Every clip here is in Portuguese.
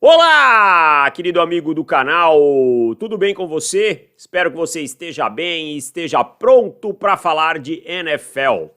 Olá, querido amigo do canal, tudo bem com você? Espero que você esteja bem e esteja pronto para falar de NFL.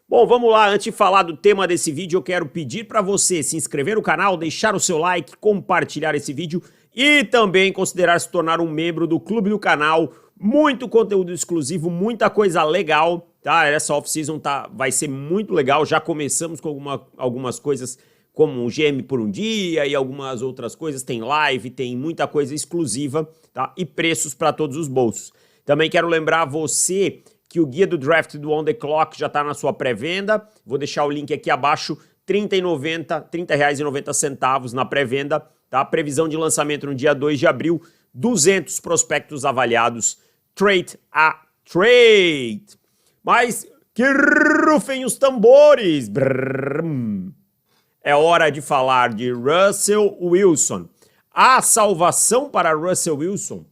Bom, vamos lá, antes de falar do tema desse vídeo, eu quero pedir para você se inscrever no canal, deixar o seu like, compartilhar esse vídeo e também considerar se tornar um membro do clube do canal. Muito conteúdo exclusivo, muita coisa legal, tá? Essa off-season vai ser muito legal, já começamos com algumas coisas como um GM por um dia e algumas outras coisas, tem live, tem muita coisa exclusiva, tá? E preços para todos os bolsos. Também quero lembrar você que o guia do draft do On The Clock já está na sua pré-venda, vou deixar o link aqui abaixo, R$ 30,90 na pré-venda, tá? Previsão de lançamento no dia 2 de abril, 200 prospectos avaliados, trade a trade. Mas que rufem os tambores! Brrr. É hora de falar de Russell Wilson. A salvação para Russell Wilson?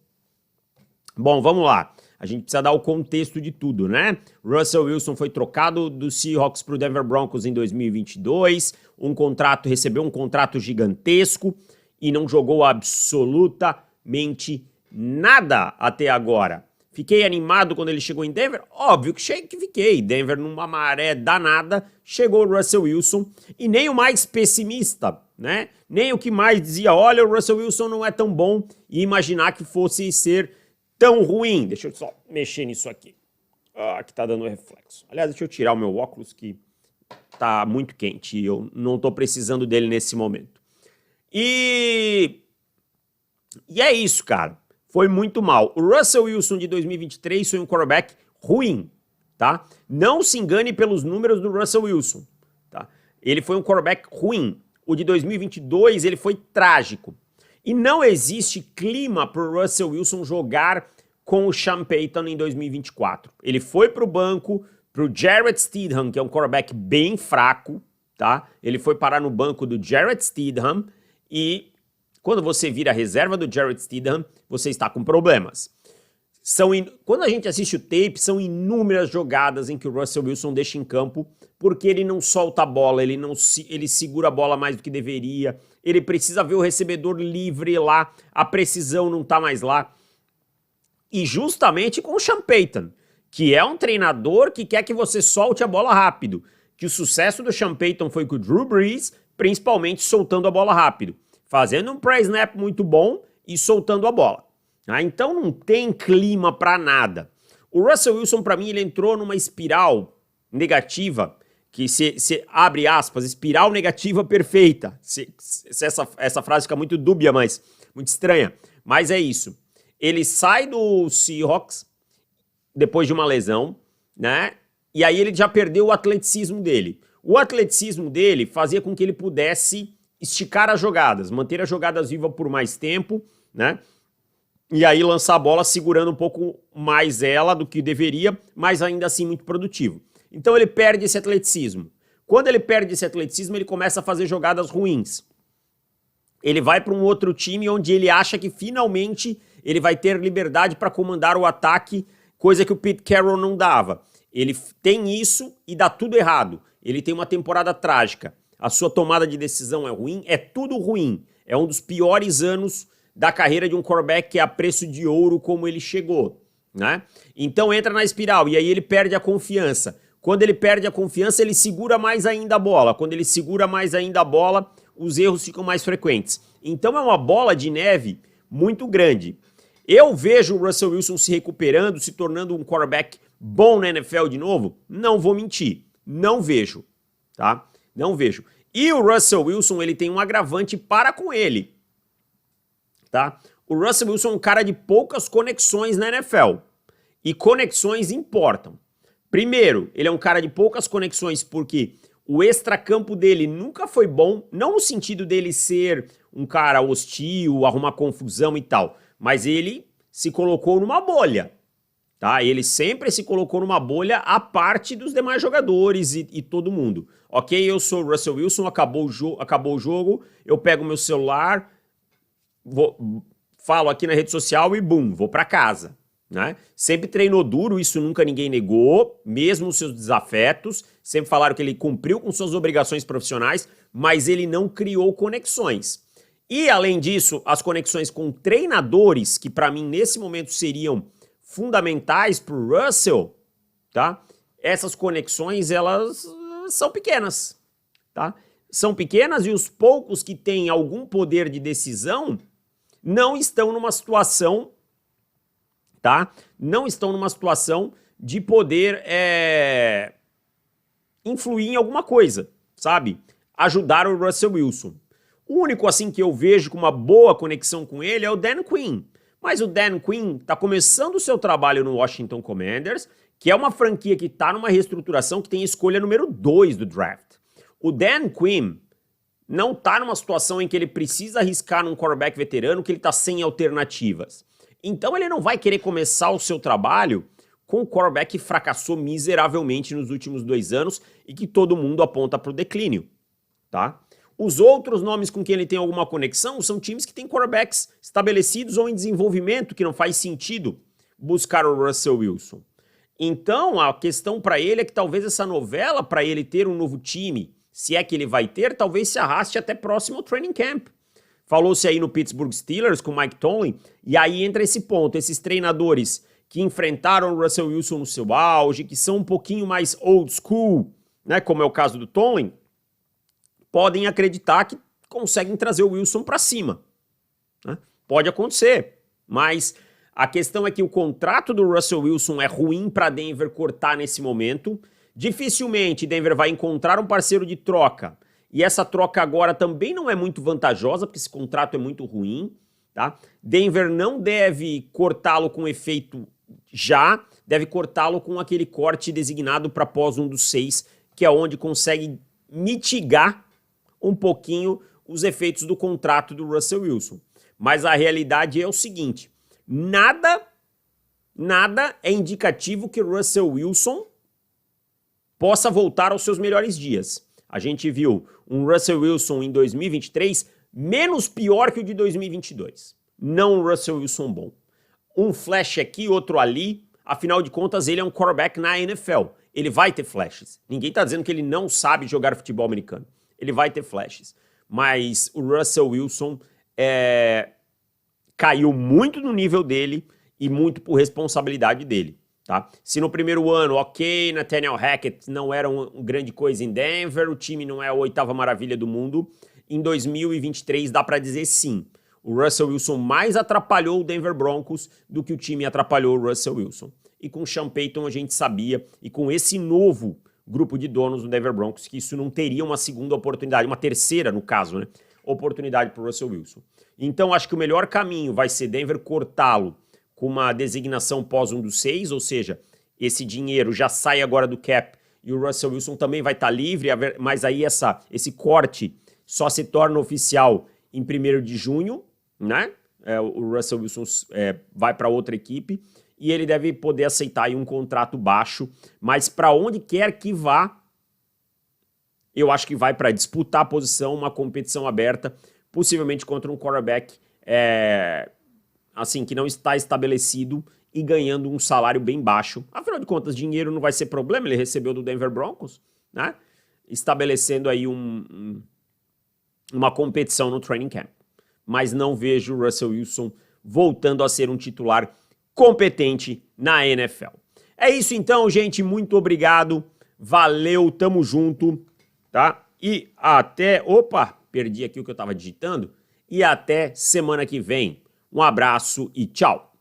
Bom, vamos lá. A gente precisa dar o contexto de tudo, né? Russell Wilson foi trocado do Seahawks para o Denver Broncos em 2022. Recebeu um contrato gigantesco e não jogou absolutamente nada até agora. Fiquei animado quando ele chegou em Denver? Óbvio que fiquei. Denver numa maré danada, chegou o Russell Wilson e nem o mais pessimista, né? Nem o que mais dizia, olha, o Russell Wilson não é tão bom e imaginar que fosse ser tão ruim. Deixa eu só mexer nisso aqui. Que tá dando reflexo. Aliás, deixa eu tirar o meu óculos que tá muito quente e eu não tô precisando dele nesse momento. E é isso, cara. Foi muito mal. O Russell Wilson de 2023 foi um quarterback ruim, tá? Não se engane pelos números do Russell Wilson, tá? Ele foi um quarterback ruim. O de 2022, ele foi trágico. E não existe clima para o Russell Wilson jogar com o Sean Payton em 2024. Ele foi para o banco, para o Jarrett Stidham, que é um quarterback bem fraco, tá? Ele foi parar no banco do Jarrett Stidham e quando você vira a reserva do Jarrett Stidham, você está com problemas. Quando a gente assiste o tape, são inúmeras jogadas em que o Russell Wilson deixa em campo porque ele não solta a bola, ele segura a bola mais do que deveria, ele precisa ver o recebedor livre lá, a precisão não está mais lá. E justamente com o Sean Payton, que é um treinador que quer que você solte a bola rápido, que o sucesso do Sean Payton foi com o Drew Brees, principalmente soltando a bola rápido, fazendo um pré-snap muito bom e soltando a bola. Então não tem clima para nada. O Russell Wilson, para mim, ele entrou numa espiral negativa, que se abre aspas, espiral negativa perfeita. Essa frase fica muito dúbia, mas muito estranha. Mas é isso. Ele sai do Seahawks depois de uma lesão, né? E aí ele já perdeu o atleticismo dele. O atleticismo dele fazia com que ele pudesse esticar as jogadas, manter as jogadas vivas por mais tempo, né? E aí lançar a bola segurando um pouco mais ela do que deveria, mas ainda assim muito produtivo. Então ele perde esse atleticismo. Quando ele perde esse atleticismo, ele começa a fazer jogadas ruins. Ele vai para um outro time onde ele acha que finalmente ele vai ter liberdade para comandar o ataque, coisa que o Pete Carroll não dava. Ele tem isso e dá tudo errado. Ele tem uma temporada trágica. A sua tomada de decisão é ruim, é tudo ruim. É um dos piores anos da carreira de um quarterback que é a preço de ouro como ele chegou, né? Então entra na espiral e aí ele perde a confiança. Quando ele perde a confiança, ele segura mais ainda a bola. Quando ele segura mais ainda a bola, os erros ficam mais frequentes. Então é uma bola de neve muito grande. Eu vejo o Russell Wilson se recuperando, se tornando um quarterback bom na NFL de novo? Não vou mentir, não vejo, tá? Não vejo. E o Russell Wilson, ele tem um agravante para com ele, tá? O Russell Wilson é um cara de poucas conexões na NFL. E conexões importam. Primeiro, ele é um cara de poucas conexões porque o extracampo dele nunca foi bom, não no sentido dele ser um cara hostil, arrumar confusão e tal, mas ele se colocou numa bolha. Tá? Ele sempre se colocou numa bolha à parte dos demais jogadores e todo mundo. Ok, eu sou o Russell Wilson, acabou o jogo, eu pego meu celular, falo aqui na rede social e bum, vou para casa. Né? Sempre treinou duro, isso nunca ninguém negou, mesmo os seus desafetos, sempre falaram que ele cumpriu com suas obrigações profissionais, mas ele não criou conexões. E, além disso, as conexões com treinadores, que para mim nesse momento seriam fundamentais para o Russell, tá? Essas conexões, elas são pequenas, tá? São pequenas e os poucos que têm algum poder de decisão não estão numa situação, tá? Não estão numa situação de poder influir em alguma coisa, sabe? Ajudar o Russell Wilson. O único, assim, que eu vejo com uma boa conexão com ele é o Dan Quinn. Mas o Dan Quinn está começando o seu trabalho no Washington Commanders, que é uma franquia que está numa reestruturação que tem a escolha número 2 do draft. O Dan Quinn não está numa situação em que ele precisa arriscar num quarterback veterano, que ele está sem alternativas. Então ele não vai querer começar o seu trabalho com um quarterback que fracassou miseravelmente nos últimos 2 anos e que todo mundo aponta para o declínio, tá? Os outros nomes com quem ele tem alguma conexão são times que têm quarterbacks estabelecidos ou em desenvolvimento, que não faz sentido buscar o Russell Wilson. Então, a questão para ele é que talvez essa novela, para ele ter um novo time, se é que ele vai ter, talvez se arraste até próximo ao training camp. Falou-se aí no Pittsburgh Steelers com o Mike Tomlin, e aí entra esse ponto, esses treinadores que enfrentaram o Russell Wilson no seu auge, que são um pouquinho mais old school, né, como é o caso do Tomlin, podem acreditar que conseguem trazer o Wilson para cima, né? Pode acontecer, mas a questão é que o contrato do Russell Wilson é ruim para Denver cortar nesse momento. Dificilmente Denver vai encontrar um parceiro de troca, e essa troca agora também não é muito vantajosa, porque esse contrato é muito ruim, tá? Denver não deve cortá-lo com efeito já, deve cortá-lo com aquele corte designado para pós 1 dos 6, que é onde consegue mitigar um pouquinho os efeitos do contrato do Russell Wilson. Mas a realidade é o seguinte, nada é indicativo que o Russell Wilson possa voltar aos seus melhores dias. A gente viu um Russell Wilson em 2023 menos pior que o de 2022. Não um Russell Wilson bom. Um flash aqui, outro ali, afinal de contas ele é um quarterback na NFL. Ele vai ter flashes. Ninguém está dizendo que ele não sabe jogar futebol americano. Ele vai ter flashes. Mas o Russell Wilson caiu muito no nível dele e muito por responsabilidade dele. Tá? Se no primeiro ano, ok, Nathaniel Hackett não era uma grande coisa em Denver, o time não é a 8ª maravilha do mundo, em 2023 dá para dizer sim. O Russell Wilson mais atrapalhou o Denver Broncos do que o time atrapalhou o Russell Wilson. E com o Sean Payton a gente sabia, e com esse novo grupo de donos do Denver Broncos, que isso não teria uma segunda oportunidade, uma terceira no caso, né? Oportunidade para o Russell Wilson. Então acho que o melhor caminho vai ser Denver cortá-lo com uma designação pós 1 dos 6, ou seja, esse dinheiro já sai agora do cap e o Russell Wilson também vai estar livre, mas aí esse corte só se torna oficial em 1º de junho, né? O Russell Wilson vai para outra equipe e ele deve poder aceitar aí um contrato baixo, mas para onde quer que vá, eu acho que vai para disputar a posição, uma competição aberta, possivelmente contra um quarterback assim, que não está estabelecido e ganhando um salário bem baixo. Afinal de contas, dinheiro não vai ser problema, ele recebeu do Denver Broncos, né? Estabelecendo aí uma competição no training camp. Mas não vejo o Russell Wilson voltando a ser um titular competente na NFL. É isso então, gente, muito obrigado, valeu, tamo junto, tá? E até, perdi aqui o que eu tava digitando, e até semana que vem. Um abraço e tchau!